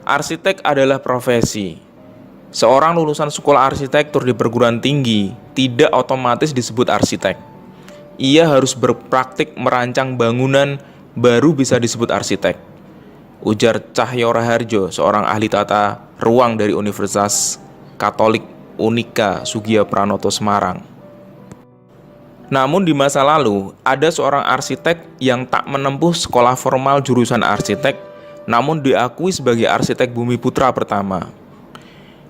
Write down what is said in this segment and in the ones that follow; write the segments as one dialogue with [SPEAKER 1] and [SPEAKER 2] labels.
[SPEAKER 1] Arsitek adalah profesi. Seorang lulusan sekolah arsitektur di perguruan tinggi tidak otomatis disebut arsitek. Ia harus berpraktik merancang bangunan baru bisa disebut arsitek. Ujar Cahyo Raharjo, seorang ahli tata ruang dari Universitas Katolik Unika Sugiya Pranoto Semarang. Namun di masa lalu, ada seorang arsitek yang tak menempuh sekolah formal jurusan arsitek, namun diakui sebagai arsitek bumi putra pertama.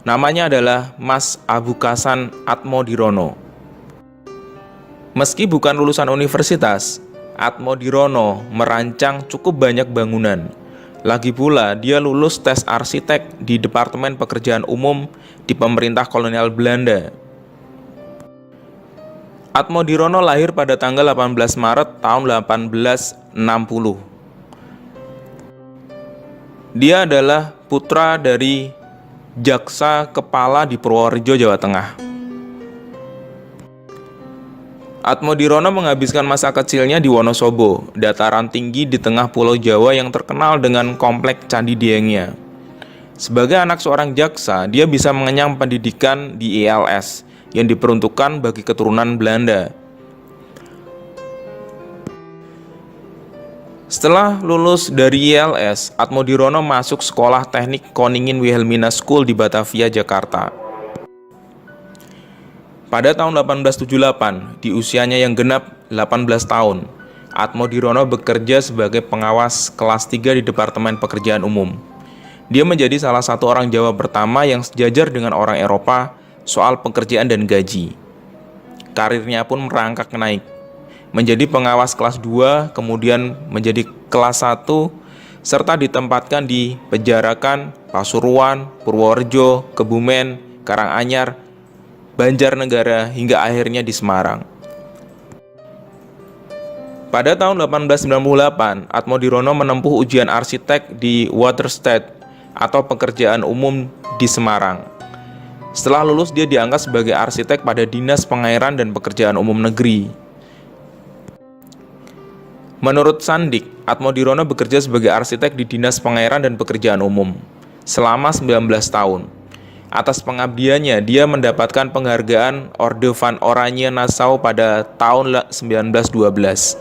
[SPEAKER 1] Namanya adalah Mas Abukasan Atmodirono. Meski bukan lulusan universitas, Atmodirono merancang cukup banyak bangunan. Lagi pula, dia lulus tes arsitek di Departemen Pekerjaan Umum di pemerintah kolonial Belanda. Atmodirono lahir pada tanggal 18 Maret tahun 1860. Dia adalah putra dari jaksa kepala di Purworejo, Jawa Tengah. Atmodirono menghabiskan masa kecilnya di Wonosobo, dataran tinggi di tengah Pulau Jawa yang terkenal dengan komplek Candi Diengnya. Sebagai anak seorang jaksa, dia bisa mengenyam pendidikan di ILS yang diperuntukkan bagi keturunan Belanda. Setelah lulus dari ILS, Atmodirono masuk Sekolah Teknik Koningin Wilhelmina School di Batavia, Jakarta. Pada tahun 1878, di usianya yang genap 18 tahun, Atmodirono bekerja sebagai pengawas kelas 3 di Departemen Pekerjaan Umum. Dia menjadi salah satu orang Jawa pertama yang sejajar dengan orang Eropa soal pekerjaan dan gaji. Karirnya pun merangkak naik, menjadi pengawas kelas 2, kemudian menjadi kelas 1, serta ditempatkan di Pejarakan, Pasuruan, Purworejo, Kebumen, Karanganyar, Banjarnegara, hingga akhirnya di Semarang. Pada tahun 1898, Atmodirono menempuh ujian arsitek di Waterstede atau pekerjaan umum di Semarang. Setelah lulus, dia diangkat sebagai arsitek pada Dinas Pengairan dan Pekerjaan Umum Negeri. Menurut Sandik, Atmodirono bekerja sebagai arsitek di Dinas Pengairan dan Pekerjaan Umum selama 19 tahun. Atas pengabdiannya, dia mendapatkan penghargaan Orde van Oranje Nassau pada tahun 1912.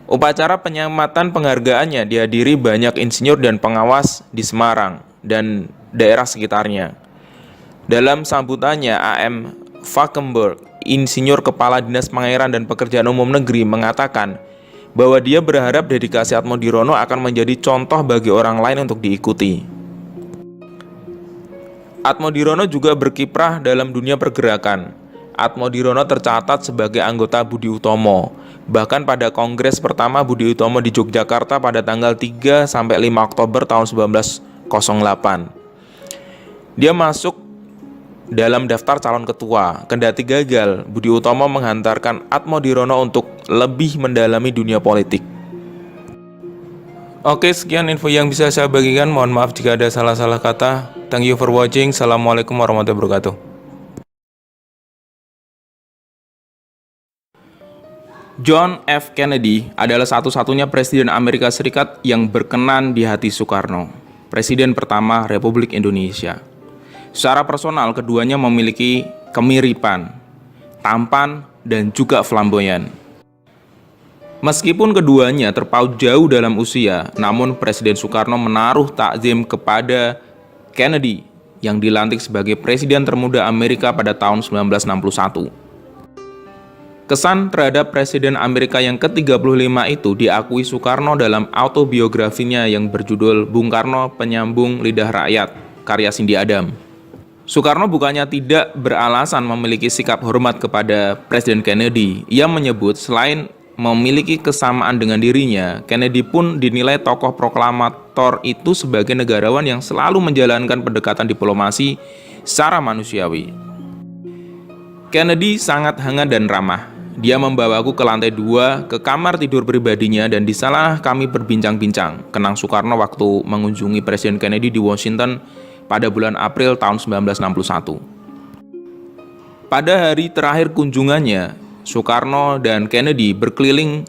[SPEAKER 1] Upacara penyematan penghargaannya dihadiri banyak insinyur dan pengawas di Semarang dan daerah sekitarnya. Dalam sambutannya, A.M. Valkenburg, insinyur kepala Dinas Pengairan dan Pekerjaan Umum Negeri, mengatakan bahwa dia berharap dedikasi Atmodirono akan menjadi contoh bagi orang lain untuk diikuti. Atmodirono juga berkiprah dalam dunia pergerakan. Atmodirono tercatat sebagai anggota Budi Utomo. Bahkan pada kongres pertama Budi Utomo di Yogyakarta pada tanggal 3-5 Oktober tahun 1908. Dia masuk dalam daftar calon ketua. Kendati gagal, Budi Utomo menghantarkan Atmodirono untuk lebih mendalami dunia politik. Oke, sekian info yang bisa saya bagikan. Mohon maaf jika ada salah-salah kata. Thank you for watching. Assalamualaikum warahmatullahi wabarakatuh. John F. Kennedy adalah satu-satunya Presiden Amerika Serikat yang berkenan di hati Soekarno, Presiden pertama Republik Indonesia. Secara personal, keduanya memiliki kemiripan, tampan, dan juga flamboyan. Meskipun keduanya terpaut jauh dalam usia, namun Presiden Soekarno menaruh takzim kepada Kennedy yang dilantik sebagai Presiden termuda Amerika pada tahun 1961. Kesan terhadap Presiden Amerika yang ke-35 itu diakui Soekarno dalam autobiografinya yang berjudul Bung Karno Penyambung Lidah Rakyat, karya Cindy Adam. Soekarno bukannya tidak beralasan memiliki sikap hormat kepada Presiden Kennedy. Ia menyebut selain memiliki kesamaan dengan dirinya, Kennedy pun dinilai tokoh proklamator itu sebagai negarawan yang selalu menjalankan pendekatan diplomasi secara manusiawi. Kennedy sangat hangat dan ramah. Dia membawaku ke lantai 2 ke kamar tidur pribadinya dan di sana kami berbincang-bincang, kenang Soekarno waktu mengunjungi Presiden Kennedy di Washington pada bulan April tahun 1961. Pada hari terakhir kunjungannya, Soekarno dan Kennedy berkeliling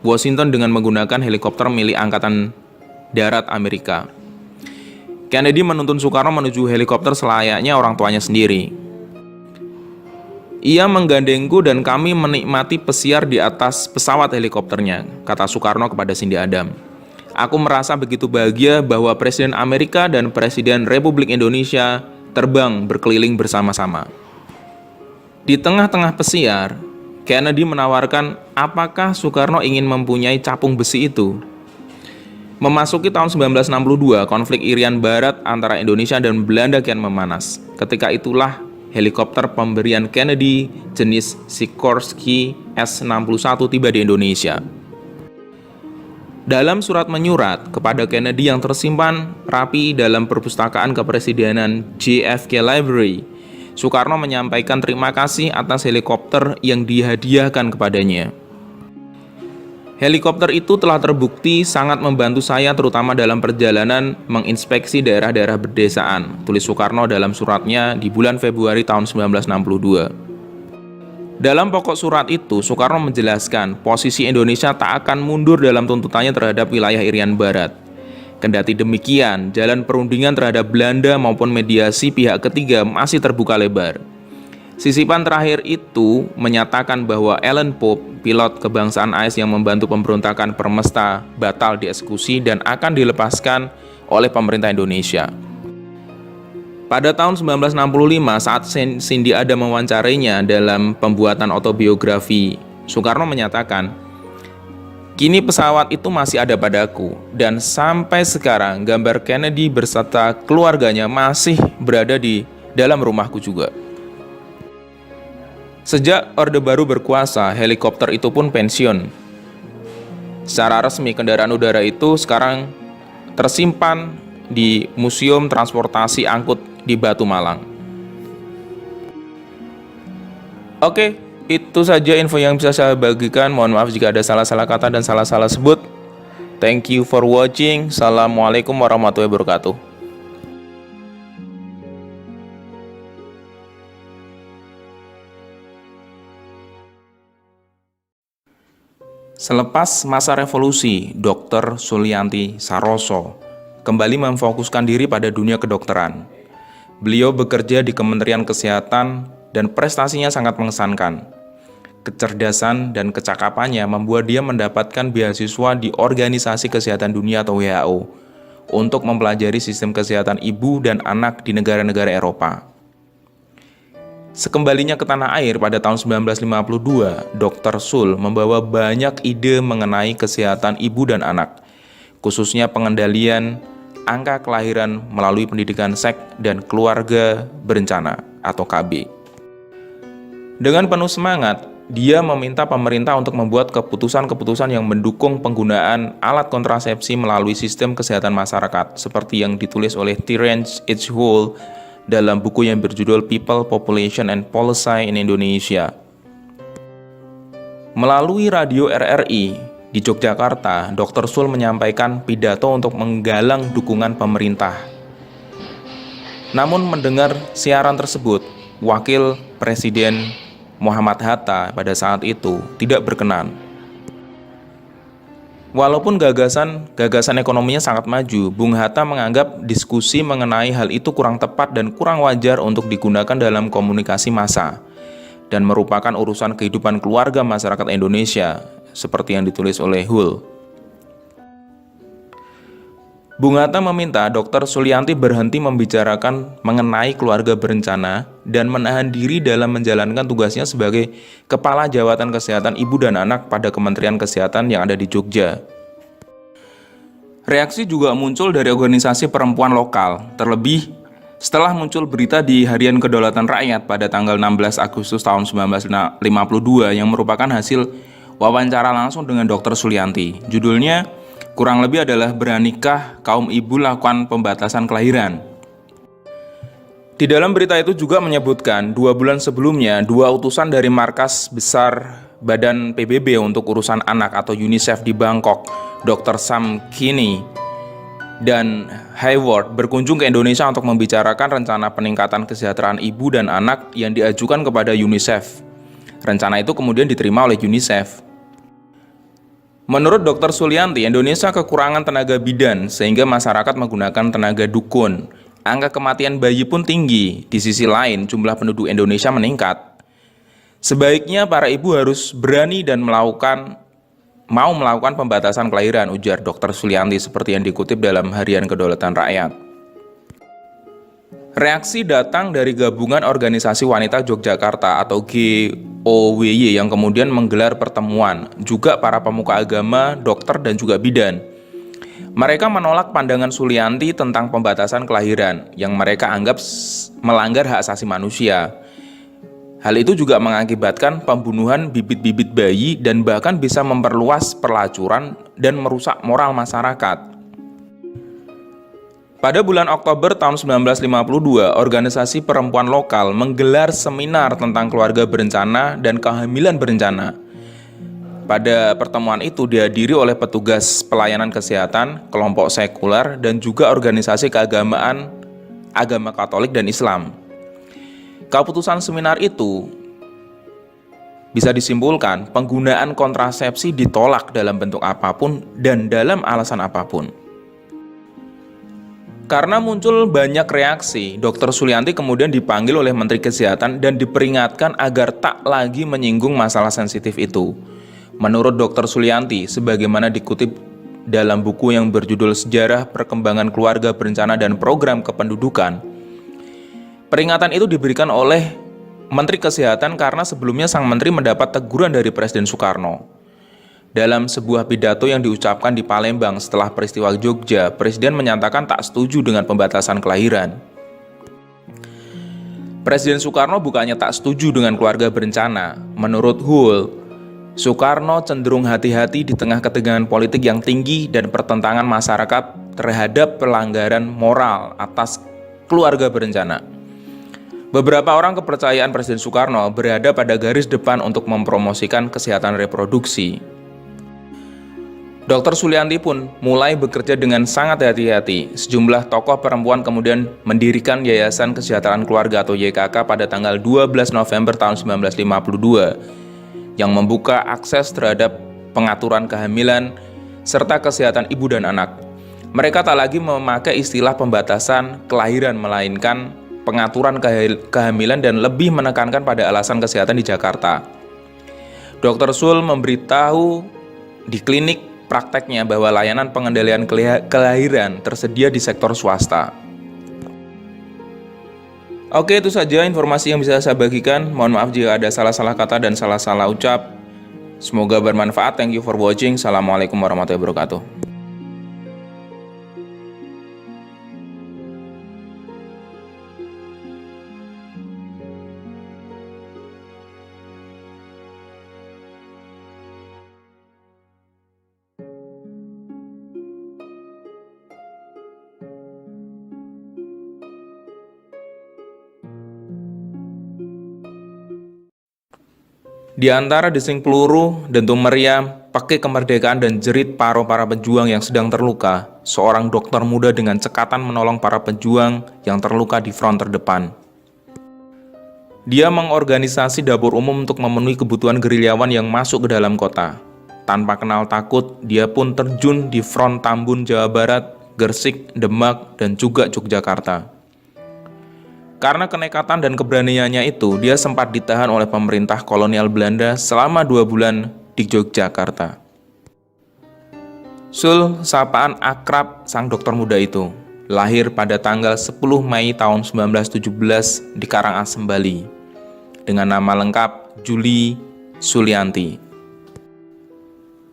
[SPEAKER 1] Washington dengan menggunakan helikopter milik Angkatan Darat Amerika. Kennedy menuntun Soekarno menuju helikopter selayaknya orang tuanya sendiri. Ia menggandengku dan kami menikmati pesiar di atas pesawat helikopternya, kata Soekarno kepada Cindy Adam. Aku merasa begitu bahagia bahwa Presiden Amerika dan Presiden Republik Indonesia terbang berkeliling bersama-sama. Di tengah-tengah pesiar, Kennedy menawarkan apakah Soekarno ingin mempunyai capung besi itu. Memasuki tahun 1962, konflik Irian Barat antara Indonesia dan Belanda kian memanas. Ketika itulah helikopter pemberian Kennedy jenis Sikorsky S-61 tiba di Indonesia. Dalam surat menyurat kepada Kennedy yang tersimpan rapi dalam perpustakaan kepresidenan JFK Library, Soekarno menyampaikan terima kasih atas helikopter yang dihadiahkan kepadanya. Helikopter itu telah terbukti sangat membantu saya terutama dalam perjalanan menginspeksi daerah-daerah pedesaan, tulis Soekarno dalam suratnya di bulan Februari tahun 1962. Dalam pokok surat itu, Soekarno menjelaskan posisi Indonesia tak akan mundur dalam tuntutannya terhadap wilayah Irian Barat. Kendati demikian, jalan perundingan terhadap Belanda maupun mediasi pihak ketiga masih terbuka lebar. Sisipan terakhir itu menyatakan bahwa Ellen Pope, pilot kebangsaan AS yang membantu pemberontakan Permesta, batal dieksekusi dan akan dilepaskan oleh pemerintah Indonesia. Pada tahun 1965, saat Cindy Adam mewawancarinya dalam pembuatan autobiografi, Soekarno menyatakan, "Kini pesawat itu masih ada padaku, dan sampai sekarang gambar Kennedy beserta keluarganya masih berada di dalam rumahku juga." Sejak Orde Baru berkuasa, helikopter itu pun pensiun. Secara resmi, kendaraan udara itu sekarang tersimpan di Museum Transportasi Angkut di Batu Malang. Oke, itu saja info yang bisa saya bagikan. Mohon maaf jika ada salah-salah kata dan salah-salah sebut. Thank you for watching. Assalamualaikum warahmatullahi wabarakatuh. Selepas masa revolusi, Dr. Sulianti Saroso kembali memfokuskan diri pada dunia kedokteran. Beliau bekerja di Kementerian Kesehatan dan prestasinya sangat mengesankan. Kecerdasan dan kecakapannya membuat dia mendapatkan beasiswa di Organisasi Kesehatan Dunia atau WHO untuk mempelajari sistem kesehatan ibu dan anak di negara-negara Eropa. Sekembalinya ke tanah air pada tahun 1952, Dr. Sul membawa banyak ide mengenai kesehatan ibu dan anak, khususnya pengendalian angka kelahiran melalui pendidikan seks dan keluarga berencana atau KB. Dengan penuh semangat, dia meminta pemerintah untuk membuat keputusan-keputusan yang mendukung penggunaan alat kontrasepsi melalui sistem kesehatan masyarakat, seperti yang ditulis oleh Terence H. Hull dalam buku yang berjudul People, Population, and Policy in Indonesia. Melalui radio RRI di Yogyakarta, Dr. Sul menyampaikan pidato untuk menggalang dukungan pemerintah. Namun mendengar siaran tersebut, Wakil Presiden Muhammad Hatta pada saat itu tidak berkenan. Walaupun gagasan ekonominya sangat maju, Bung Hatta menganggap diskusi mengenai hal itu kurang tepat dan kurang wajar untuk digunakan dalam komunikasi massa dan merupakan urusan kehidupan keluarga masyarakat Indonesia, seperti yang ditulis oleh Hull. Bung Hatta meminta Dr. Sulianti berhenti membicarakan mengenai keluarga berencana dan menahan diri dalam menjalankan tugasnya sebagai Kepala Jabatan Kesehatan Ibu dan Anak pada Kementerian Kesehatan yang ada di Jogja. Reaksi juga muncul dari organisasi perempuan lokal, terlebih setelah muncul berita di Harian Kedaulatan Rakyat pada tanggal 16 Agustus tahun 1952 yang merupakan hasil wawancara langsung dengan Dr. Sulianti. Judulnya kurang lebih adalah "Beranikah kaum ibu lakukan pembatasan kelahiran?". Di dalam berita itu juga menyebutkan 2 bulan sebelumnya 2 utusan dari markas besar Badan PBB untuk urusan anak atau UNICEF di Bangkok, Dr. Sam Kinney dan Hayward berkunjung ke Indonesia untuk membicarakan rencana peningkatan kesejahteraan ibu dan anak yang diajukan kepada UNICEF. Rencana itu kemudian diterima oleh UNICEF. Menurut Dr. Sulianti, Indonesia kekurangan tenaga bidan sehingga masyarakat menggunakan tenaga dukun. Angka kematian bayi pun tinggi. Di sisi lain, jumlah penduduk Indonesia meningkat. Sebaiknya para ibu harus berani dan mau melakukan pembatasan kelahiran, ujar Dr. Sulianti seperti yang dikutip dalam Harian Kedaulatan Rakyat. Reaksi datang dari Gabungan Organisasi Wanita Yogyakarta atau GOWY yang kemudian menggelar pertemuan, juga para pemuka agama, dokter, dan juga bidan. Mereka menolak pandangan Sulianti tentang pembatasan kelahiran yang mereka anggap melanggar hak asasi manusia. Hal itu juga mengakibatkan pembunuhan bibit-bibit bayi dan bahkan bisa memperluas pelacuran dan merusak moral masyarakat. Pada bulan Oktober tahun 1952, organisasi perempuan lokal menggelar seminar tentang keluarga berencana dan kehamilan berencana. Pada pertemuan itu dihadiri oleh petugas pelayanan kesehatan, kelompok sekuler, dan juga organisasi keagamaan, agama Katolik dan Islam. Keputusan seminar itu bisa disimpulkan penggunaan kontrasepsi ditolak dalam bentuk apapun dan dalam alasan apapun. Karena muncul banyak reaksi, Dr. Sulianti kemudian dipanggil oleh Menteri Kesehatan dan diperingatkan agar tak lagi menyinggung masalah sensitif itu. Menurut Dr. Sulianti, sebagaimana dikutip dalam buku yang berjudul Sejarah Perkembangan Keluarga Berencana dan Program Kependudukan, peringatan itu diberikan oleh Menteri Kesehatan karena sebelumnya sang menteri mendapat teguran dari Presiden Soekarno. Dalam sebuah pidato yang diucapkan di Palembang setelah peristiwa Jogja, Presiden menyatakan tak setuju dengan pembatasan kelahiran. Presiden Soekarno bukannya tak setuju dengan keluarga berencana. Menurut Hull, Soekarno cenderung hati-hati di tengah ketegangan politik yang tinggi dan pertentangan masyarakat terhadap pelanggaran moral atas keluarga berencana. Beberapa orang kepercayaan Presiden Soekarno berada pada garis depan untuk mempromosikan kesehatan reproduksi. Dr. Sulianti pun mulai bekerja dengan sangat hati-hati. Sejumlah tokoh perempuan kemudian mendirikan Yayasan Kesejahteraan Keluarga atau YKK pada tanggal 12 November tahun 1952 yang membuka akses terhadap pengaturan kehamilan serta kesehatan ibu dan anak. Mereka tak lagi memakai istilah pembatasan kelahiran melainkan pengaturan kehamilan dan lebih menekankan pada alasan kesehatan di Jakarta. Dr. Sul memberitahu di klinik prakteknya bahwa layanan pengendalian kelahiran tersedia di sektor swasta. Oke, itu saja informasi yang bisa saya bagikan. Mohon maaf jika ada salah-salah kata dan salah-salah ucap. Semoga bermanfaat. Thank you for watching. Assalamualaikum warahmatullahi wabarakatuh. Di antara desing peluru, dentum meriam, pakai kemerdekaan dan jerit para pejuang yang sedang terluka, seorang dokter muda dengan cekatan menolong para pejuang yang terluka di front terdepan. Dia mengorganisasi dapur umum untuk memenuhi kebutuhan gerilyawan yang masuk ke dalam kota. Tanpa kenal takut, dia pun terjun di front Tambun, Jawa Barat, Gresik, Demak, dan juga Yogyakarta. Karena kenekatan dan keberaniannya itu, dia sempat ditahan oleh pemerintah kolonial Belanda selama 2 bulan di Yogyakarta. Sul, sapaan akrab sang dokter muda itu, lahir pada tanggal 10 Mei tahun 1917 di Karangasem, Bali, dengan nama lengkap Juli Sulianti.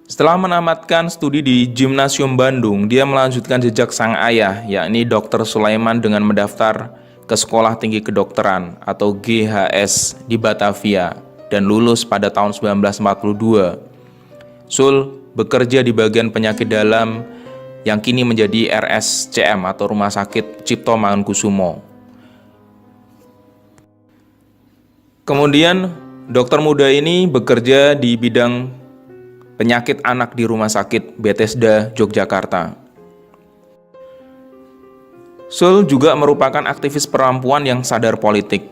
[SPEAKER 1] Setelah menamatkan studi di Gimnasium Bandung, dia melanjutkan jejak sang ayah, yakni Dr. Sulaiman dengan mendaftar ke Sekolah Tinggi Kedokteran atau GHS di Batavia dan lulus pada tahun 1942. Sul bekerja di bagian penyakit dalam yang kini menjadi RSCM atau Rumah Sakit Cipto Mangunkusumo. Kemudian dokter muda ini bekerja di bidang penyakit anak di Rumah Sakit Bethesda, Yogyakarta. Sul juga merupakan aktivis perempuan yang sadar politik.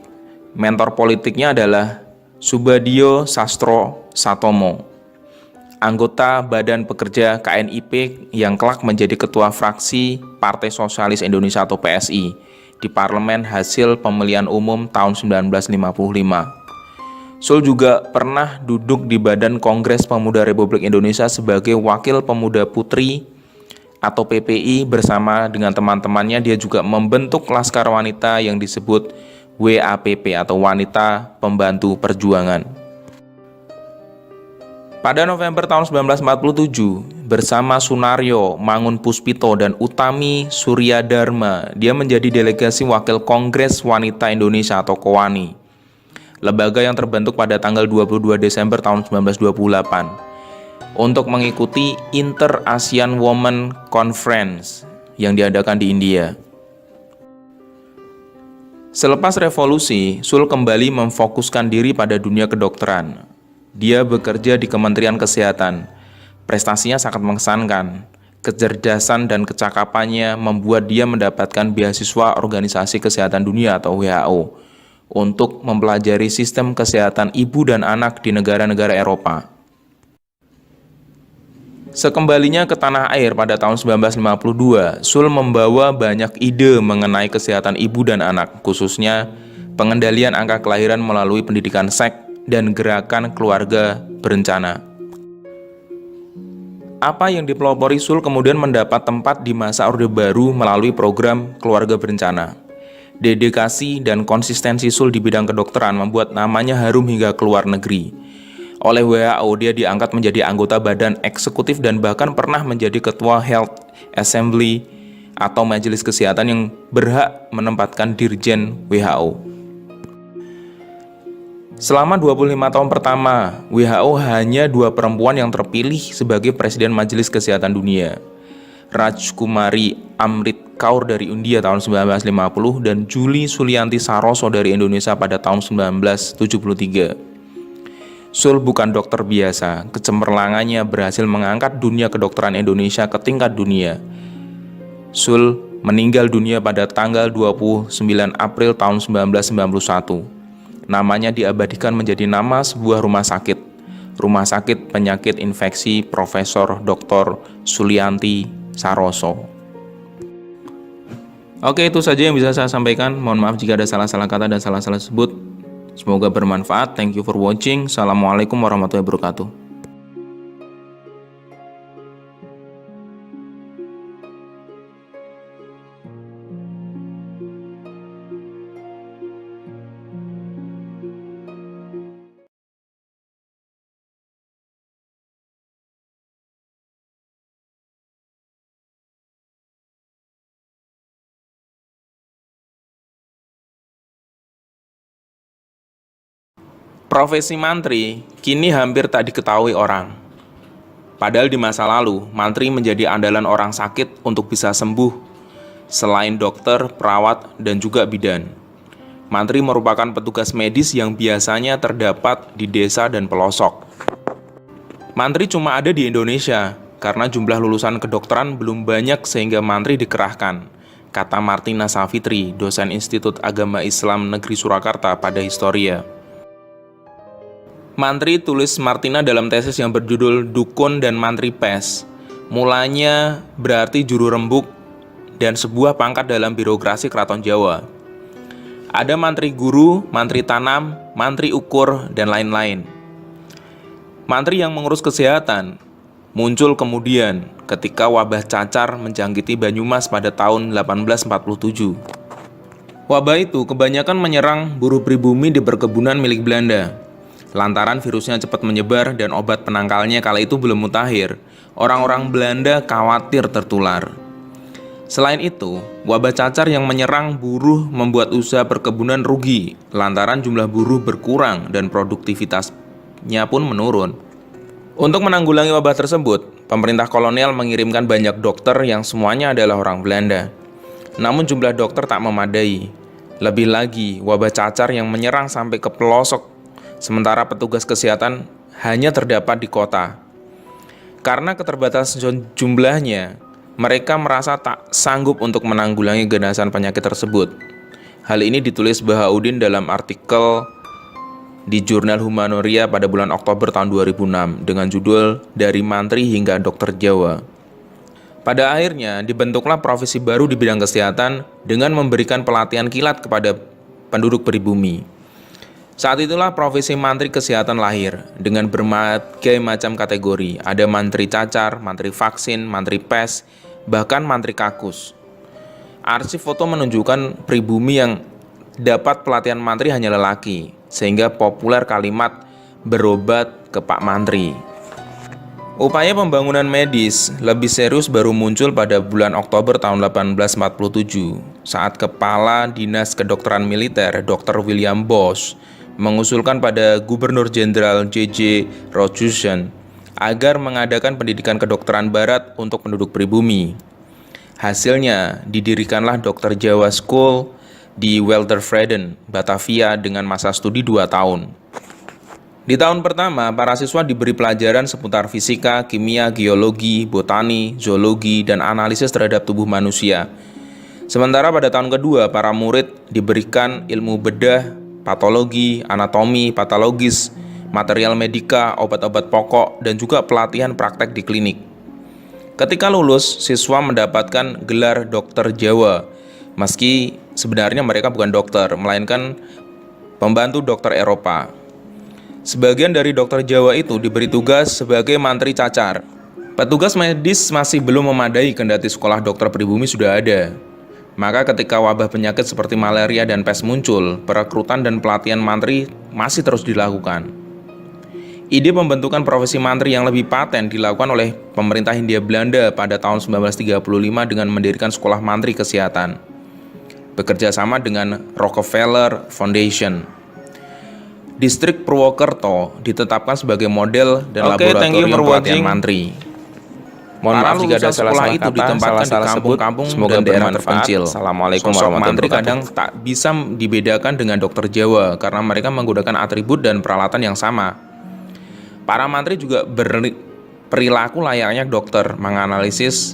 [SPEAKER 1] Mentor politiknya adalah Subadio Sastro Satomo. anggota Badan Pekerja KNIP yang kelak menjadi ketua fraksi Partai Sosialis Indonesia atau PSI di parlemen hasil pemilihan umum tahun 1955. Sul juga pernah duduk di Badan Kongres Pemuda Republik Indonesia sebagai Wakil Pemuda Putri atau PPI. Bersama dengan teman-temannya dia juga membentuk laskar wanita yang disebut WAPP atau Wanita Pembantu Perjuangan. Pada November tahun 1947, bersama Sunaryo, Mangun Puspito, dan Utami Suryadharma, dia menjadi delegasi Wakil Kongres Wanita Indonesia atau KOWANI, lembaga yang terbentuk pada tanggal 22 Desember tahun 1928 untuk mengikuti Inter-ASEAN Women Conference yang diadakan di India. Selepas revolusi, Sul kembali memfokuskan diri pada dunia kedokteran. Dia bekerja di Kementerian Kesehatan. Prestasinya sangat mengesankan. Kecerdasan dan kecakapannya membuat dia mendapatkan beasiswa Organisasi Kesehatan Dunia atau WHO untuk mempelajari sistem kesehatan ibu dan anak di negara-negara Eropa. Sekembalinya ke tanah air pada tahun 1952, Sul membawa banyak ide mengenai kesehatan ibu dan anak, khususnya pengendalian angka kelahiran melalui pendidikan seks dan gerakan keluarga berencana. Apa yang dipelopori Sul kemudian mendapat tempat di masa Orde Baru melalui program keluarga berencana. Dedikasi dan konsistensi Sul di bidang kedokteran membuat namanya harum hingga keluar negeri. Oleh WHO, dia diangkat menjadi anggota badan eksekutif dan bahkan pernah menjadi ketua Health Assembly atau majelis kesehatan yang berhak menempatkan dirjen WHO. Selama 25 tahun pertama, WHO hanya 2 perempuan yang terpilih sebagai Presiden Majelis Kesehatan Dunia. Rajkumari Amrit Kaur dari India tahun 1950 dan Julie Sulianti Saroso dari Indonesia pada tahun 1973. Sul bukan dokter biasa, kecemerlangannya berhasil mengangkat dunia kedokteran Indonesia ke tingkat dunia. Sul meninggal dunia pada tanggal 29 April tahun 1991. Namanya diabadikan menjadi nama sebuah rumah sakit penyakit infeksi Profesor Dr. Sulianti Saroso. Oke, itu saja yang bisa saya sampaikan. Mohon maaf jika ada salah-salah kata dan salah-salah sebut. Semoga bermanfaat. Thank you for watching. Assalamualaikum warahmatullahi wabarakatuh. Profesi mantri kini hampir tak diketahui orang. Padahal di masa lalu, mantri menjadi andalan orang sakit untuk bisa sembuh, selain dokter, perawat, dan juga bidan. Mantri merupakan petugas medis yang biasanya terdapat di desa dan pelosok. Mantri cuma ada di Indonesia, karena jumlah lulusan kedokteran belum banyak sehingga mantri dikerahkan, kata Martina Savitri, dosen Institut Agama Islam Negeri Surakarta pada Historia. Mantri tulis Martina dalam tesis yang berjudul Dukun dan Mantri Pes. Mulanya berarti juru rembuk dan sebuah pangkat dalam birokrasi Keraton Jawa. Ada mantri guru, mantri tanam, mantri ukur, dan lain-lain. Mantri yang mengurus kesehatan muncul kemudian ketika wabah cacar menjangkiti Banyumas pada tahun 1847. Wabah itu kebanyakan menyerang buruh pribumi di perkebunan milik Belanda. Lantaran virusnya cepat menyebar dan obat penangkalnya kala itu belum mutakhir, orang-orang Belanda khawatir tertular. Selain itu, wabah cacar yang menyerang buruh membuat usaha perkebunan rugi, lantaran jumlah buruh berkurang dan produktivitasnya pun menurun. Untuk menanggulangi wabah tersebut, pemerintah kolonial mengirimkan banyak dokter yang semuanya adalah orang Belanda. Namun jumlah dokter tak memadai. Lebih lagi, wabah cacar yang menyerang sampai ke pelosok, sementara petugas kesehatan hanya terdapat di kota. Karena keterbatasan jumlahnya, mereka merasa tak sanggup untuk menanggulangi genasan penyakit tersebut. Hal ini ditulis Bahauddin dalam artikel di jurnal Humanoria pada bulan Oktober tahun 2006 dengan judul Dari Mantri Hingga Dokter Jawa. Pada akhirnya dibentuklah profesi baru di bidang kesehatan dengan memberikan pelatihan kilat kepada penduduk pribumi. Saat itulah profesi mantri kesehatan lahir dengan berbagai macam kategori. Ada mantri cacar, mantri vaksin, mantri pes, bahkan mantri kakus. Arsip foto menunjukkan pribumi yang dapat pelatihan mantri hanya lelaki, sehingga populer kalimat berobat ke Pak Mantri. Upaya pembangunan medis lebih serius baru muncul pada bulan Oktober tahun 1847 saat Kepala Dinas Kedokteran Militer Dr. William Bosch mengusulkan pada Gubernur Jenderal J.J. Rochusen agar mengadakan pendidikan kedokteran barat untuk penduduk pribumi. Hasilnya, didirikanlah Dokter Jawa School di Weltervreden, Batavia dengan masa studi 2 tahun. Di tahun pertama, para siswa diberi pelajaran seputar fisika, kimia, geologi, botani, zoologi, dan analisis terhadap tubuh manusia. Sementara pada tahun kedua, para murid diberikan ilmu bedah, patologi, anatomi, patologis, material medika, obat-obat pokok, dan juga pelatihan praktek di klinik. Ketika lulus, siswa mendapatkan gelar dokter Jawa, meski sebenarnya mereka bukan dokter, melainkan pembantu dokter Eropa. Sebagian dari dokter Jawa itu diberi tugas sebagai mantri cacar. Petugas medis masih belum memadai kendati sekolah dokter pribumi sudah ada. Maka ketika wabah penyakit seperti malaria dan pes muncul, perekrutan dan pelatihan mantri masih terus dilakukan. Ide pembentukan profesi mantri yang lebih paten dilakukan oleh pemerintah Hindia Belanda pada tahun 1935 dengan mendirikan sekolah mantri kesehatan, bekerja sama dengan Rockefeller Foundation. Distrik Purwokerto ditetapkan sebagai model dan laboratorium pelatihan mantri. Mohon maaf jika ada salah itu ditempatkan di kampung-kampung dan daerah terpencil. Assalamualaikum warahmatullahi wabarakatuh. Kadang tak bisa dibedakan dengan dokter Jawa karena mereka menggunakan atribut dan peralatan yang sama. Para mantri juga berperilaku layaknya dokter, menganalisis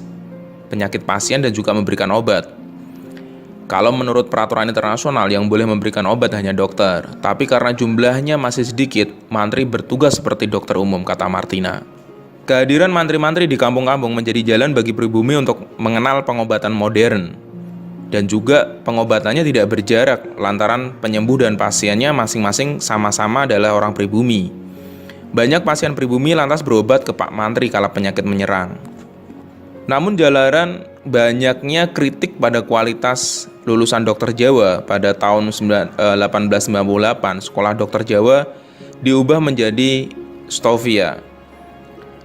[SPEAKER 1] penyakit pasien dan juga memberikan obat. Kalau menurut peraturan internasional yang boleh memberikan obat hanya dokter, tapi karena jumlahnya masih sedikit, mantri bertugas seperti dokter umum, kata Martina. Kehadiran mantri-mantri di kampung-kampung menjadi jalan bagi pribumi untuk mengenal pengobatan modern. Dan juga pengobatannya tidak berjarak lantaran penyembuh dan pasiennya masing-masing sama-sama adalah orang pribumi. Banyak pasien pribumi lantas berobat ke Pak Mantri kala penyakit menyerang. Namun jalaran banyaknya kritik pada kualitas lulusan dokter Jawa pada tahun 1898, sekolah dokter Jawa diubah menjadi Stovia.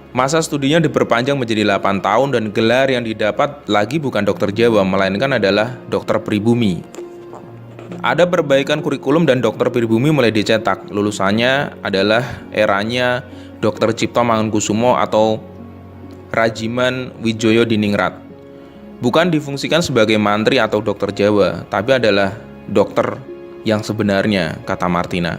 [SPEAKER 1] Masa studinya diperpanjang menjadi 8 tahun dan gelar yang didapat lagi bukan dokter Jawa, melainkan adalah dokter pribumi. Ada perbaikan kurikulum dan dokter pribumi mulai dicetak. Lulusannya adalah eranya Dr. Cipto Mangunkusumo atau Rajiman Wijoyo Diningrat. Bukan difungsikan sebagai mantri atau dokter Jawa, tapi adalah dokter yang sebenarnya, kata Martina.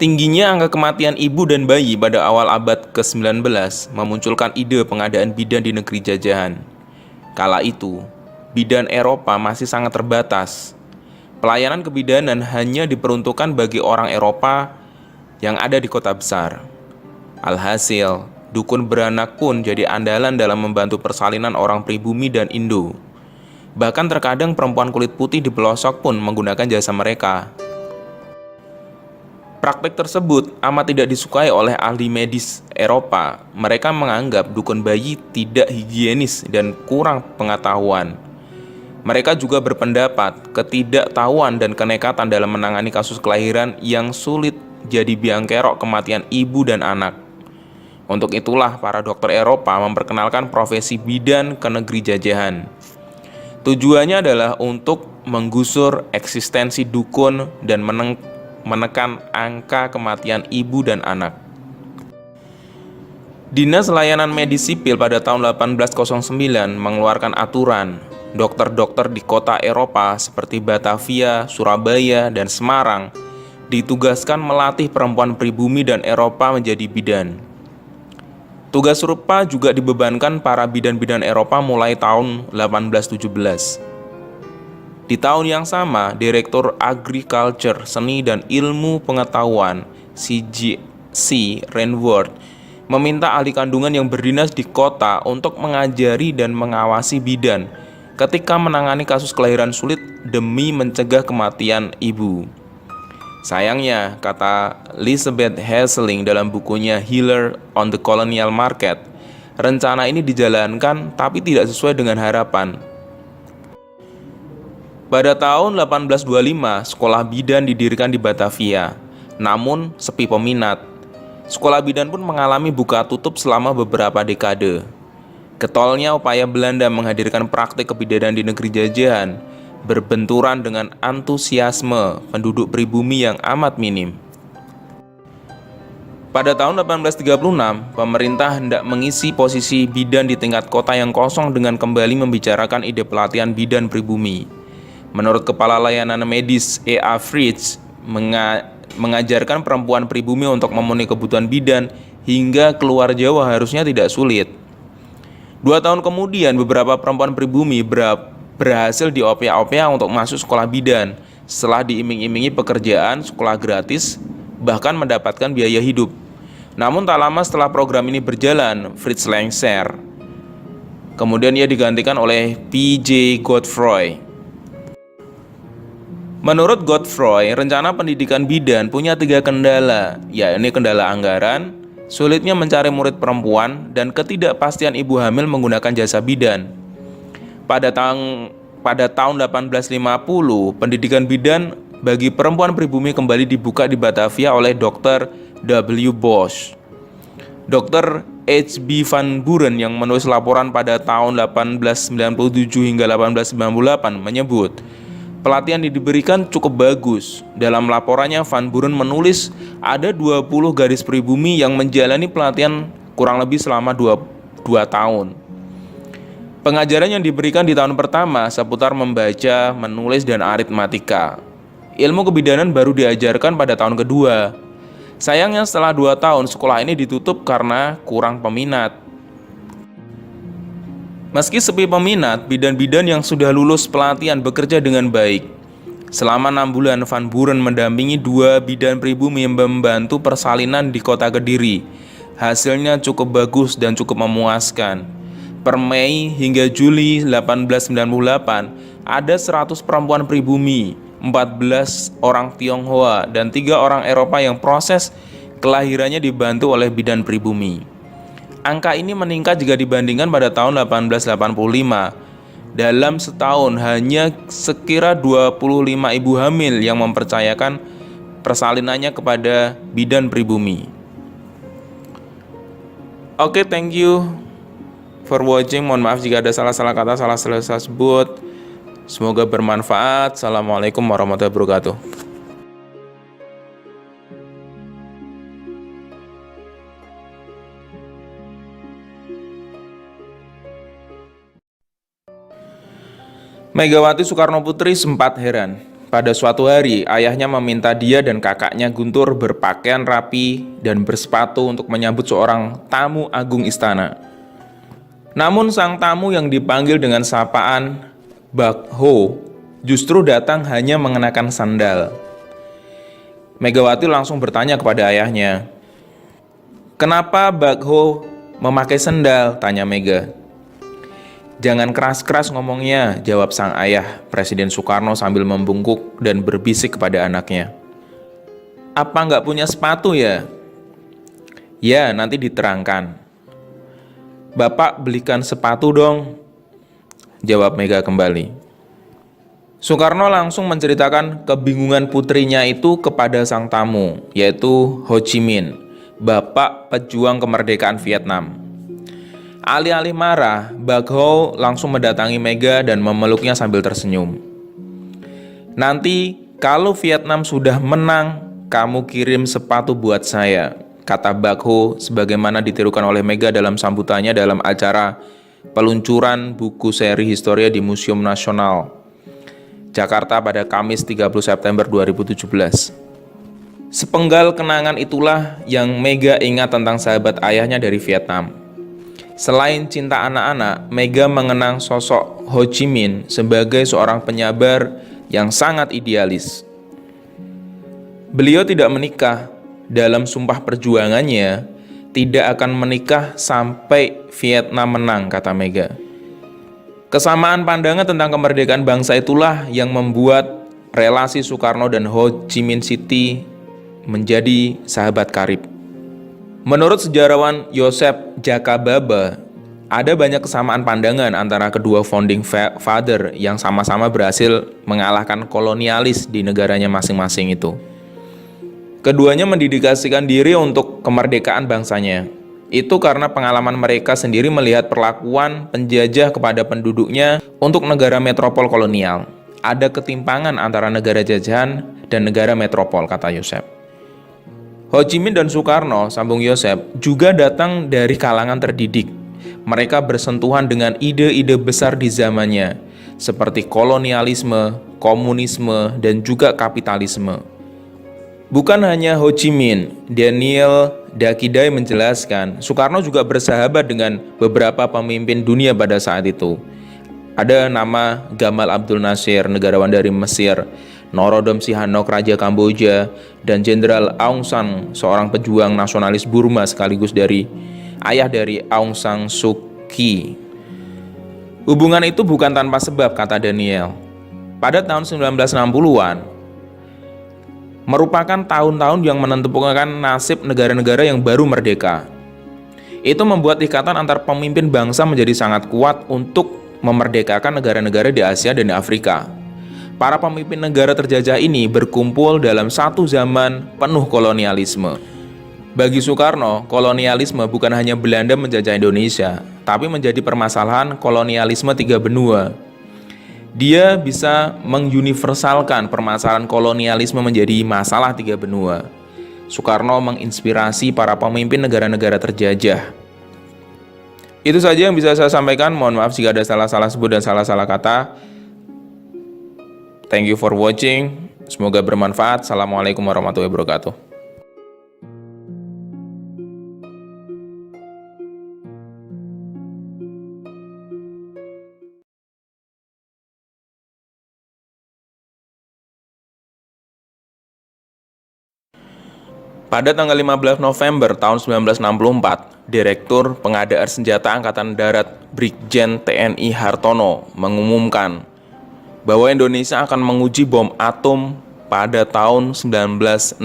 [SPEAKER 1] Tingginya angka kematian ibu dan bayi pada awal abad ke-19 memunculkan ide pengadaan bidan di negeri jajahan. Kala itu, bidan Eropa masih sangat terbatas. Pelayanan kebidanan hanya diperuntukkan bagi orang Eropa yang ada di kota besar. Alhasil, dukun beranak pun jadi andalan dalam membantu persalinan orang pribumi dan Indo. Bahkan terkadang perempuan kulit putih di pelosok pun menggunakan jasa mereka. Praktik tersebut amat tidak disukai oleh ahli medis Eropa. Mereka menganggap dukun bayi tidak higienis dan kurang pengetahuan. Mereka juga berpendapat ketidaktahuan dan kenekatan dalam menangani kasus kelahiran yang sulit jadi biang kerok kematian ibu dan anak. Untuk itulah para dokter Eropa memperkenalkan profesi bidan ke negeri jajahan. Tujuannya adalah untuk menggusur eksistensi dukun dan menekan angka kematian ibu dan anak. Dinas Layanan Medis Sipil pada tahun 1809 mengeluarkan aturan dokter-dokter di kota Eropa seperti Batavia, Surabaya, dan Semarang ditugaskan melatih perempuan pribumi dan Eropa menjadi bidan. Tugas serupa juga dibebankan para bidan-bidan Eropa mulai tahun 1817. Di tahun yang sama, Direktur Agriculture, Seni dan Ilmu Pengetahuan C.G.C. Rainworth meminta ahli kandungan yang berdinas di kota untuk mengajari dan mengawasi bidan ketika menangani kasus kelahiran sulit demi mencegah kematian ibu. Sayangnya, kata Elizabeth Hesseling dalam bukunya Healer on the Colonial Market, rencana ini dijalankan tapi tidak sesuai dengan harapan. Pada tahun 1825, sekolah bidan didirikan di Batavia, namun sepi peminat. Sekolah bidan pun mengalami buka tutup selama beberapa dekade. Getolnya upaya Belanda menghadirkan praktik kebidanan di negeri jajahan berbenturan dengan antusiasme penduduk pribumi yang amat minim. Pada tahun 1836, pemerintah hendak mengisi posisi bidan di tingkat kota yang kosong dengan kembali membicarakan ide pelatihan bidan pribumi. Menurut Kepala Layanan Medis E.A. Fritz, mengajarkan perempuan pribumi untuk memenuhi kebutuhan bidan hingga keluar Jawa harusnya tidak sulit. 2 tahun kemudian, beberapa perempuan pribumi berhasil diopeak-opeak untuk masuk sekolah bidan setelah diiming-imingi pekerjaan, sekolah gratis, bahkan mendapatkan biaya hidup. Namun tak lama setelah program ini berjalan, Fritz lengser. Kemudian ia digantikan oleh P.J. Godfroy. Menurut Godfroy, rencana pendidikan bidan punya 3 kendala, yakni kendala anggaran, sulitnya mencari murid perempuan, dan ketidakpastian ibu hamil menggunakan jasa bidan. Pada tahun 1850, pendidikan bidan bagi perempuan pribumi kembali dibuka di Batavia oleh Dr. W. Bosch. Dr. H.B. Van Buren yang menulis laporan pada tahun 1897 hingga 1898 menyebut, pelatihan yang diberikan cukup bagus. Dalam laporannya, Van Buren menulis ada 20 gadis pribumi yang menjalani pelatihan kurang lebih selama 2 tahun. Pengajaran yang diberikan di tahun pertama seputar membaca, menulis, dan aritmatika. Ilmu kebidanan baru diajarkan pada tahun kedua. Sayangnya setelah 2 tahun, sekolah ini ditutup karena kurang peminat. Meski sepi peminat, bidan-bidan yang sudah lulus pelatihan bekerja dengan baik. Selama 6 bulan, Van Buren mendampingi 2 bidan pribumi yang membantu persalinan di kota Kediri. Hasilnya cukup bagus dan cukup memuaskan. Per Mei hingga Juli 1898, ada 100 perempuan pribumi, 14 orang Tionghoa, dan 3 orang Eropa yang proses kelahirannya dibantu oleh bidan pribumi. Angka ini meningkat jika dibandingkan pada tahun 1885. Dalam setahun hanya sekira 25 ibu hamil yang mempercayakan persalinannya kepada bidan pribumi. Oke, thank you for watching. Mohon maaf jika ada salah-salah kata, salah-salah sebut. Semoga bermanfaat. Assalamualaikum warahmatullahi wabarakatuh. Megawati Soekarnoputri sempat heran. Pada suatu hari, ayahnya meminta dia dan kakaknya Guntur berpakaian rapi dan bersepatu untuk menyambut seorang tamu agung istana. Namun sang tamu yang dipanggil dengan sapaan Bak Ho justru datang hanya mengenakan sandal. Megawati langsung bertanya kepada ayahnya, "Kenapa Bak Ho memakai sandal?" tanya Mega. "Jangan keras-keras ngomongnya," jawab sang ayah, Presiden Soekarno sambil membungkuk dan berbisik kepada anaknya. "Apa nggak punya sepatu ya?" "Ya, nanti diterangkan." "Bapak belikan sepatu dong," jawab Mega kembali. Soekarno langsung menceritakan kebingungan putrinya itu kepada sang tamu, yaitu Ho Chi Minh. bapak pejuang kemerdekaan Vietnam. Alih-alih marah, Bác Hồ langsung mendatangi Mega dan memeluknya sambil tersenyum. "Nanti kalau Vietnam sudah menang, kamu kirim sepatu buat saya," kata Bác Hồ sebagaimana ditirukan oleh Mega dalam sambutannya dalam acara peluncuran buku seri Historia di Museum Nasional Jakarta pada Kamis 30 September 2017. Sepenggal kenangan itulah yang Mega ingat tentang sahabat ayahnya dari Vietnam. Selain cinta anak-anak, Mega mengenang sosok Ho Chi Minh sebagai seorang penyabar yang sangat idealis. Beliau tidak menikah. Dalam sumpah perjuangannya, tidak akan menikah sampai Vietnam menang, kata Mega. Kesamaan pandangan tentang kemerdekaan bangsa itulah yang membuat relasi Soekarno dan Ho Chi Minh City menjadi sahabat karib. Menurut sejarawan Joseph Jacobaba, ada banyak kesamaan pandangan antara kedua founding father yang sama-sama berhasil mengalahkan kolonialis di negaranya masing-masing itu. Keduanya mendedikasikan diri untuk kemerdekaan bangsanya. Itu karena pengalaman mereka sendiri melihat perlakuan penjajah kepada penduduknya untuk negara metropol kolonial. Ada ketimpangan antara negara jajahan dan negara metropol, kata Yosep. Ho Chi Minh dan Soekarno, sambung Yosep, juga datang dari kalangan terdidik. Mereka bersentuhan dengan ide-ide besar di zamannya, seperti kolonialisme, komunisme, dan juga kapitalisme. Bukan hanya Ho Chi Minh, Daniel Dakidai menjelaskan, Soekarno juga bersahabat dengan beberapa pemimpin dunia pada saat itu. Ada nama Gamal Abdul Nasir, negarawan dari Mesir, Norodom Sihanouk, Raja Kamboja, dan Jenderal Aung San, seorang pejuang nasionalis Burma sekaligus ayah dari Aung San Suu Kyi. Hubungan itu bukan tanpa sebab, kata Daniel. Pada tahun 1960-an, merupakan tahun-tahun yang menentukan nasib negara-negara yang baru merdeka. Itu membuat ikatan antar pemimpin bangsa menjadi sangat kuat untuk memerdekakan negara-negara di Asia dan Afrika. Para pemimpin negara terjajah ini berkumpul dalam satu zaman penuh kolonialisme. Bagi Soekarno, kolonialisme bukan hanya Belanda menjajah Indonesia, tapi menjadi permasalahan kolonialisme tiga benua. Dia bisa menguniversalkan permasalahan kolonialisme menjadi masalah tiga benua. Soekarno menginspirasi para pemimpin negara-negara terjajah. Itu saja yang bisa saya sampaikan. Mohon maaf jika ada salah-salah sebut dan salah-salah kata. Thank you for watching. Semoga bermanfaat. Assalamualaikum warahmatullahi wabarakatuh. Pada tanggal 15 November tahun 1964, Direktur Pengadaan Senjata Angkatan Darat Brigjen TNI Hartono mengumumkan bahwa Indonesia akan menguji bom atom pada tahun 1969.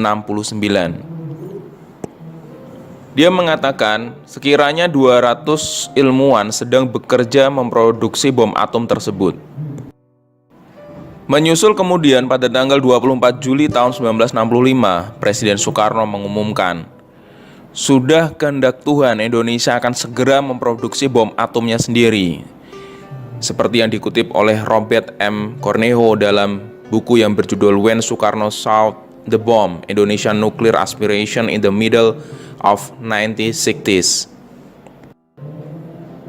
[SPEAKER 1] Dia mengatakan sekiranya 200 ilmuwan sedang bekerja memproduksi bom atom tersebut. Menyusul kemudian pada tanggal 24 Juli tahun 1965, Presiden Soekarno mengumumkan, sudah kehendak Tuhan Indonesia akan segera memproduksi bom atomnya sendiri. Seperti yang dikutip oleh Robert M. Cornejo dalam buku yang berjudul When Sukarno Sought the Bomb, Indonesian Nuclear Aspiration in the Middle of 1960s.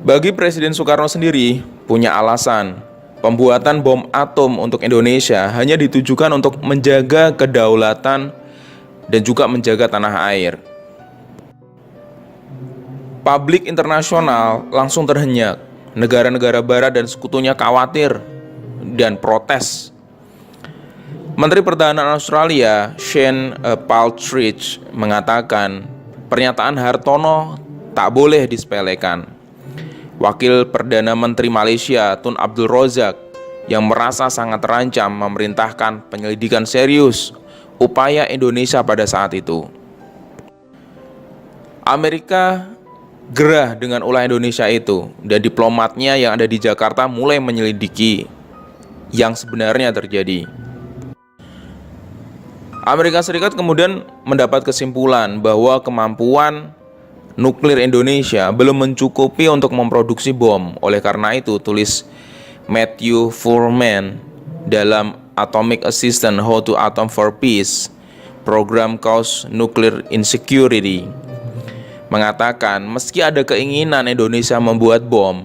[SPEAKER 1] Bagi Presiden Soekarno sendiri, punya alasan. Pembuatan bom atom untuk Indonesia hanya ditujukan untuk menjaga kedaulatan dan juga menjaga tanah air. Publik internasional langsung terhenyak. Negara-negara barat dan sekutunya khawatir dan protes. Menteri Pertahanan Australia, Shane Partridge, mengatakan pernyataan Hartono tak boleh disepelekan. Wakil Perdana Menteri Malaysia Tun Abdul Razak yang merasa sangat terancam memerintahkan penyelidikan serius upaya Indonesia pada saat itu. Amerika gerah dengan ulah Indonesia itu dan diplomatnya yang ada di Jakarta mulai menyelidiki yang sebenarnya terjadi. Amerika Serikat kemudian mendapat kesimpulan bahwa kemampuan nuklir Indonesia belum mencukupi untuk memproduksi bom. Oleh karena itu, tulis Matthew Fuhrman dalam Atomic Assistance How to Atom for Peace, Program Cause Nuclear Insecurity, mengatakan meski ada keinginan Indonesia membuat bom,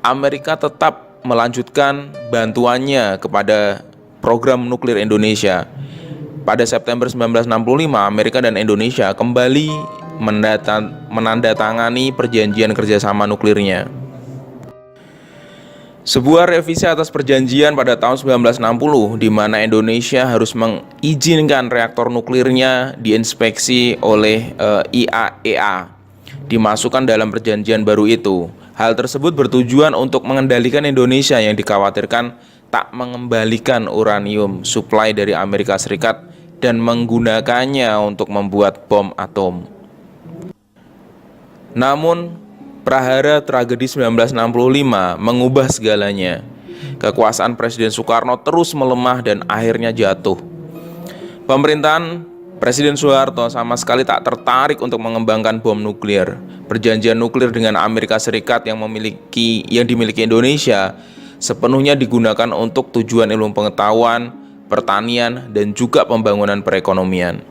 [SPEAKER 1] Amerika tetap melanjutkan bantuannya kepada program nuklir Indonesia. Pada September 1965, Amerika dan Indonesia kembali menandatangani perjanjian kerjasama nuklirnya. Sebuah revisi atas perjanjian pada tahun 1960 di mana Indonesia harus mengizinkan reaktor nuklirnya diinspeksi oleh IAEA dimasukkan dalam perjanjian baru itu. Hal tersebut bertujuan untuk mengendalikan Indonesia yang dikhawatirkan tak mengembalikan uranium supply dari Amerika Serikat dan menggunakannya untuk membuat bom atom. Namun prahara tragedi 1965 mengubah segalanya. Kekuasaan Presiden Soekarno terus melemah dan akhirnya jatuh. Pemerintahan Presiden Soeharto sama sekali tak tertarik untuk mengembangkan bom nuklir. Perjanjian nuklir dengan Amerika Serikat yang dimiliki Indonesia sepenuhnya digunakan untuk tujuan ilmu pengetahuan, pertanian, dan juga pembangunan perekonomian.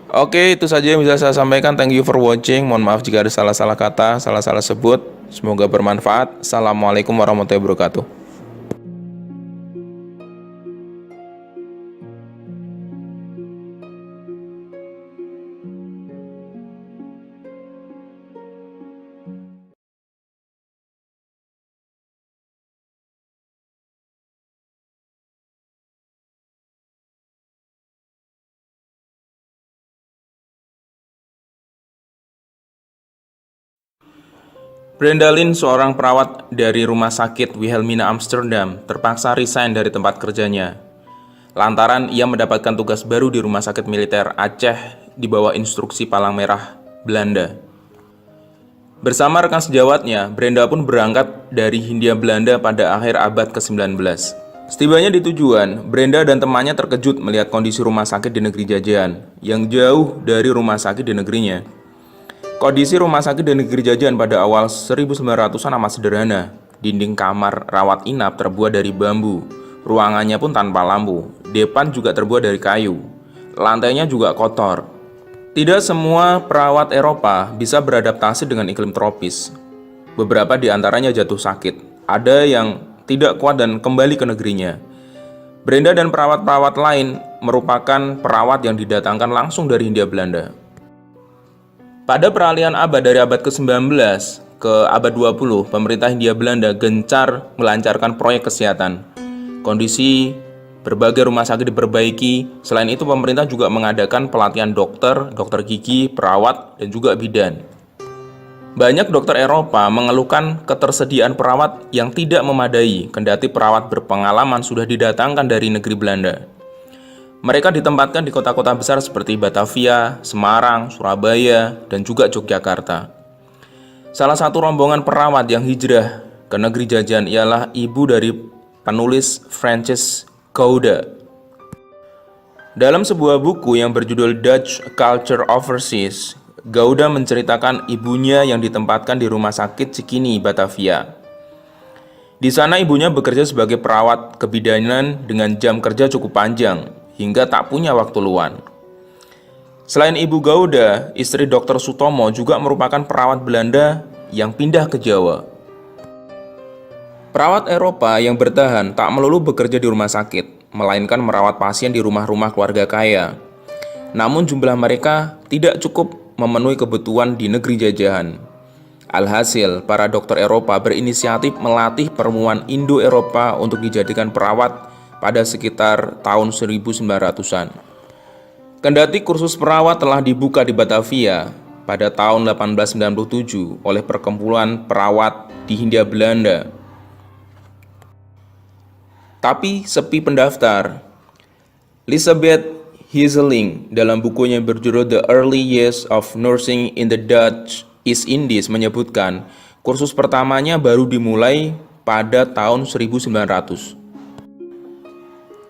[SPEAKER 1] Oke, itu saja yang bisa saya sampaikan. Thank you for watching. Mohon maaf jika ada salah-salah kata, salah-salah sebut. Semoga bermanfaat. Assalamualaikum warahmatullahi wabarakatuh. Brenda Lynn, seorang perawat dari Rumah Sakit Wilhelmina Amsterdam, terpaksa resign dari tempat kerjanya lantaran ia mendapatkan tugas baru di Rumah Sakit Militer Aceh di bawah instruksi Palang Merah Belanda. Bersama rekan sejawatnya, Brenda pun berangkat dari Hindia Belanda pada akhir abad ke-19. Setibanya di tujuan, Brenda dan temannya terkejut melihat kondisi rumah sakit di negeri jajahan yang jauh dari rumah sakit di negerinya. Kondisi rumah sakit di negeri jajahan pada awal 1900-an amat sederhana. Dinding kamar rawat inap terbuat dari bambu. Ruangannya pun tanpa lampu. Depan juga terbuat dari kayu. Lantainya juga kotor. Tidak semua perawat Eropa bisa beradaptasi dengan iklim tropis. Beberapa di antaranya jatuh sakit. Ada yang tidak kuat dan kembali ke negerinya. Brenda dan perawat-perawat lain merupakan perawat yang didatangkan langsung dari Hindia Belanda. Pada peralihan abad dari abad ke-19 ke abad 20, pemerintah Hindia Belanda gencar melancarkan proyek kesehatan. Kondisi berbagai rumah sakit diperbaiki. Selain itu, pemerintah juga mengadakan pelatihan dokter, dokter gigi, perawat, dan juga bidan. Banyak dokter Eropa mengeluhkan ketersediaan perawat yang tidak memadai, kendati perawat berpengalaman sudah didatangkan dari negeri Belanda. Mereka ditempatkan di kota-kota besar seperti Batavia, Semarang, Surabaya, dan juga Yogyakarta. Salah satu rombongan perawat yang hijrah ke negeri jajahan ialah ibu dari penulis Frances Gouda. Dalam sebuah buku yang berjudul Dutch Culture Overseas, Gouda menceritakan ibunya yang ditempatkan di rumah sakit Cikini, Batavia. Di sana ibunya bekerja sebagai perawat kebidanan dengan jam kerja cukup panjang, hingga tak punya waktu luang. Selain Ibu Gouda, istri Dr. Sutomo juga merupakan perawat Belanda yang pindah ke Jawa. Perawat Eropa yang bertahan tak melulu bekerja di rumah sakit, melainkan merawat pasien di rumah-rumah keluarga kaya. Namun jumlah mereka tidak cukup memenuhi kebutuhan di negeri jajahan. Alhasil, para dokter Eropa berinisiatif melatih perempuan Indo-Eropa untuk dijadikan perawat pada sekitar tahun 1900-an. Kendati kursus perawat telah dibuka di Batavia pada tahun 1897 oleh perkumpulan perawat di Hindia Belanda, tapi sepi pendaftar. Elizabeth Hieseling dalam bukunya berjudul The Early Years of Nursing in the Dutch East Indies menyebutkan kursus pertamanya baru dimulai pada tahun 1900.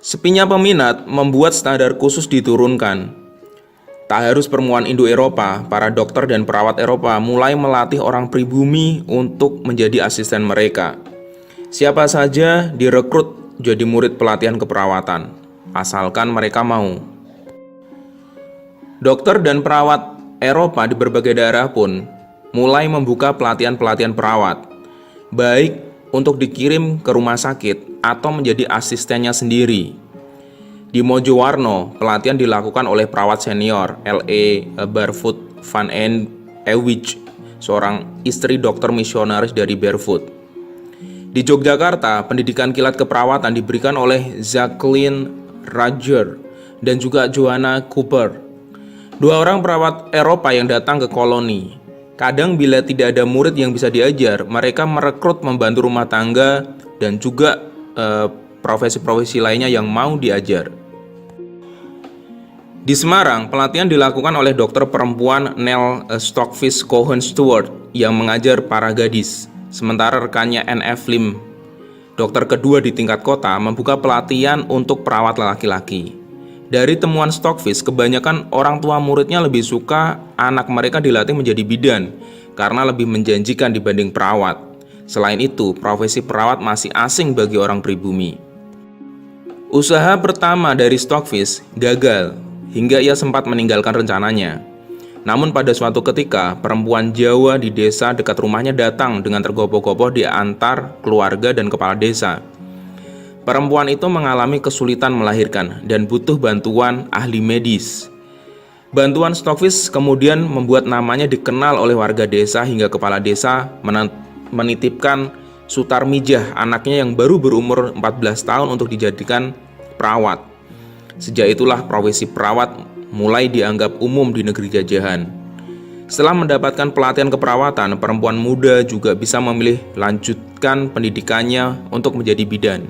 [SPEAKER 1] Sepinya peminat membuat standar khusus diturunkan. Tak harus perempuan Indo-Eropa, para dokter dan perawat Eropa mulai melatih orang pribumi untuk menjadi asisten mereka. Siapa saja direkrut jadi murid pelatihan keperawatan, asalkan mereka mau. Dokter dan perawat Eropa di berbagai daerah pun mulai membuka pelatihan-pelatihan perawat, baik untuk dikirim ke rumah sakit atau menjadi asistennya sendiri. Di Mojowarno, pelatihan dilakukan oleh perawat senior L.E. Barefoot van en Ewijk, seorang istri dokter misionaris dari Barefoot. Di Yogyakarta, pendidikan kilat keperawatan diberikan oleh Jacqueline Roger dan juga Joanna Cooper, dua orang perawat Eropa yang datang ke koloni. Kadang bila tidak ada murid yang bisa diajar, mereka merekrut membantu rumah tangga dan juga profesi-profesi lainnya yang mau diajar. Di Semarang, pelatihan dilakukan oleh dokter perempuan Nell Stockfish Cohen Stewart yang mengajar para gadis, sementara rekannya N.F. Lim, dokter kedua di tingkat kota, membuka pelatihan untuk perawat laki-laki. Dari temuan Stockfish, kebanyakan orang tua muridnya lebih suka anak mereka dilatih menjadi bidan karena lebih menjanjikan dibanding perawat. Selain itu, profesi perawat masih asing bagi orang pribumi. Usaha pertama dari Stockfish gagal, hingga ia sempat meninggalkan rencananya. Namun pada suatu ketika, perempuan Jawa di desa dekat rumahnya datang dengan tergopoh-gopoh di antar keluarga dan kepala desa. Perempuan itu mengalami kesulitan melahirkan dan butuh bantuan ahli medis. Bantuan Stockfish kemudian membuat namanya dikenal oleh warga desa hingga kepala desa menitipkan Sutarmijah, anaknya yang baru berumur 14 tahun untuk dijadikan perawat. Sejak itulah profesi perawat mulai dianggap umum di negeri jajahan. Setelah mendapatkan pelatihan keperawatan, perempuan muda juga bisa memilih lanjutkan pendidikannya untuk menjadi bidan.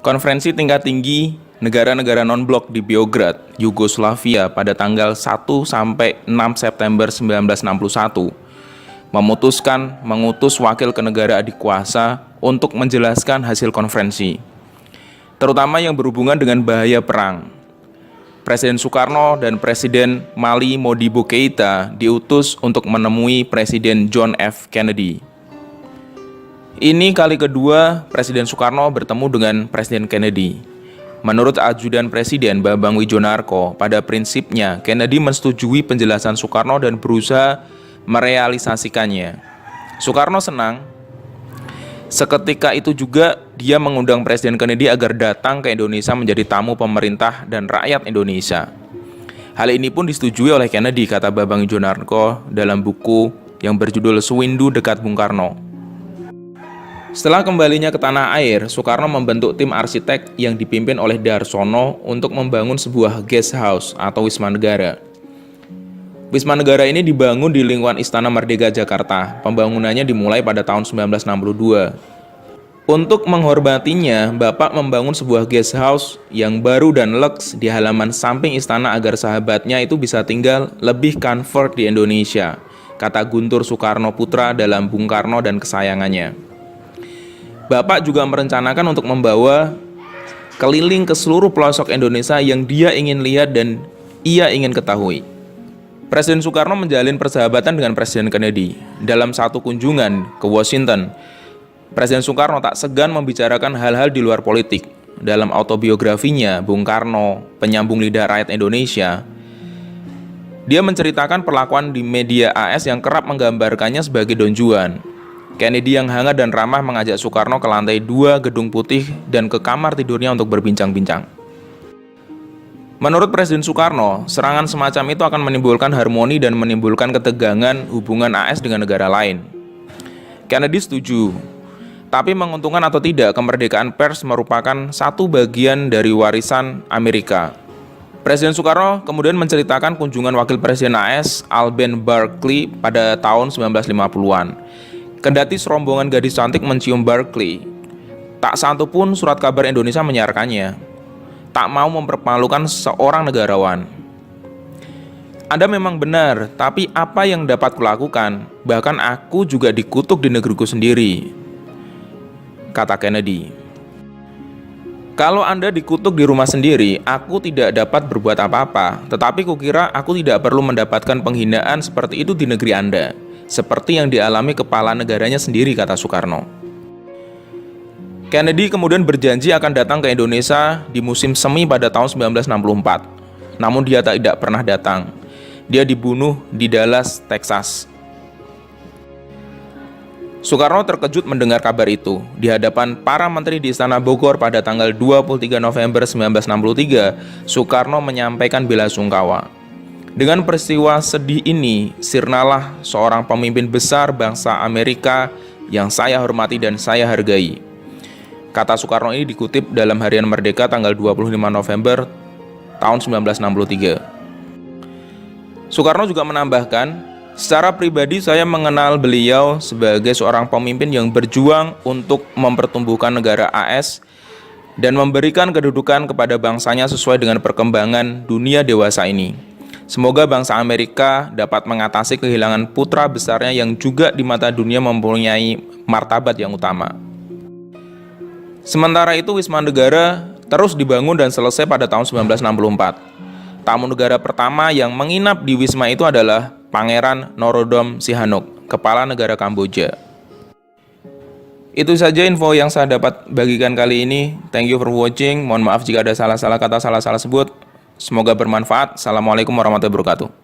[SPEAKER 1] Konferensi tingkat tinggi negara-negara non-blok di Beograd, Yugoslavia pada tanggal 1 sampai 6 September 1961 memutuskan mengutus wakil ke negara adik kuasa untuk menjelaskan hasil konferensi, terutama yang berhubungan dengan bahaya perang. Presiden Soekarno dan Presiden Mali Modibo Keïta diutus untuk menemui Presiden John F. Kennedy. Ini kali kedua Presiden Soekarno bertemu dengan Presiden Kennedy. Menurut ajudan Presiden Bambang Wijonarko, pada prinsipnya Kennedy menyetujui penjelasan Soekarno dan berusaha merealisasikannya. Soekarno senang. Seketika itu juga dia mengundang Presiden Kennedy agar datang ke Indonesia menjadi tamu pemerintah dan rakyat Indonesia. Hal ini pun disetujui oleh Kennedy, kata Bambang Wijonarko dalam buku yang berjudul Sewindu Dekat Bung Karno. Setelah kembalinya ke tanah air, Soekarno membentuk tim arsitek yang dipimpin oleh Darsono untuk membangun sebuah guest house atau Wisma Negara. Wisma Negara ini dibangun di lingkungan Istana Merdeka Jakarta. Pembangunannya dimulai pada tahun 1962. Untuk menghormatinya, Bapak membangun sebuah guest house yang baru dan leks di halaman samping istana agar sahabatnya itu bisa tinggal lebih comfort di Indonesia, kata Guntur Soekarno Putra dalam Bung Karno dan Kesayangannya. Bapak juga merencanakan untuk membawa keliling ke seluruh pelosok Indonesia yang dia ingin lihat dan ia ingin ketahui. Presiden Soekarno menjalin persahabatan dengan Presiden Kennedy. Dalam satu kunjungan ke Washington, Presiden Soekarno tak segan membicarakan hal-hal di luar politik. Dalam autobiografinya, Bung Karno, Penyambung Lidah Rakyat Indonesia, dia menceritakan perlakuan di media AS yang kerap menggambarkannya sebagai Don Juan. Kennedy yang hangat dan ramah mengajak Soekarno ke lantai 2 Gedung Putih dan ke kamar tidurnya untuk berbincang-bincang. Menurut Presiden Soekarno, serangan semacam itu akan menimbulkan harmoni dan menimbulkan ketegangan hubungan AS dengan negara lain. Kennedy setuju, tapi menguntungkan atau tidak, kemerdekaan pers merupakan satu bagian dari warisan Amerika. Presiden Soekarno kemudian menceritakan kunjungan Wakil Presiden AS, Alben Barkley, pada tahun 1950-an. Kendati serombongan gadis cantik mencium Barkley, tak satu pun surat kabar Indonesia menyiarkannya. Tak mau mempermalukan seorang negarawan. Anda memang benar, tapi apa yang dapat kulakukan? Bahkan aku juga dikutuk di negeriku sendiri, kata Kennedy. Kalau Anda dikutuk di rumah sendiri, aku tidak dapat berbuat apa-apa. Tetapi kukira aku tidak perlu mendapatkan penghinaan seperti itu di negeri Anda, seperti yang dialami kepala negaranya sendiri, kata Soekarno. Kennedy kemudian berjanji akan datang ke Indonesia di musim semi pada tahun 1964. Namun dia tidak pernah datang. Dia dibunuh di Dallas, Texas. Soekarno terkejut mendengar kabar itu. Di hadapan para menteri di Istana Bogor pada tanggal 23 November 1963, Soekarno menyampaikan belasungkawa. Dengan peristiwa sedih ini, sirnalah seorang pemimpin besar bangsa Amerika yang saya hormati dan saya hargai. Kata Soekarno ini dikutip dalam Harian Merdeka tanggal 25 November tahun 1963. Soekarno juga menambahkan, secara pribadi saya mengenal beliau sebagai seorang pemimpin yang berjuang untuk mempertumbuhkan negara AS dan memberikan kedudukan kepada bangsanya sesuai dengan perkembangan dunia dewasa ini. Semoga bangsa Amerika dapat mengatasi kehilangan putra besarnya yang juga di mata dunia mempunyai martabat yang utama. Sementara itu, Wisma Negara terus dibangun dan selesai pada tahun 1964. Tamu negara pertama yang menginap di Wisma itu adalah Pangeran Norodom Sihanouk, Kepala Negara Kamboja. Itu saja info yang saya dapat bagikan kali ini. Thank you for watching. Mohon maaf jika ada salah-salah kata, salah-salah sebut. Semoga bermanfaat. Assalamualaikum warahmatullahi wabarakatuh.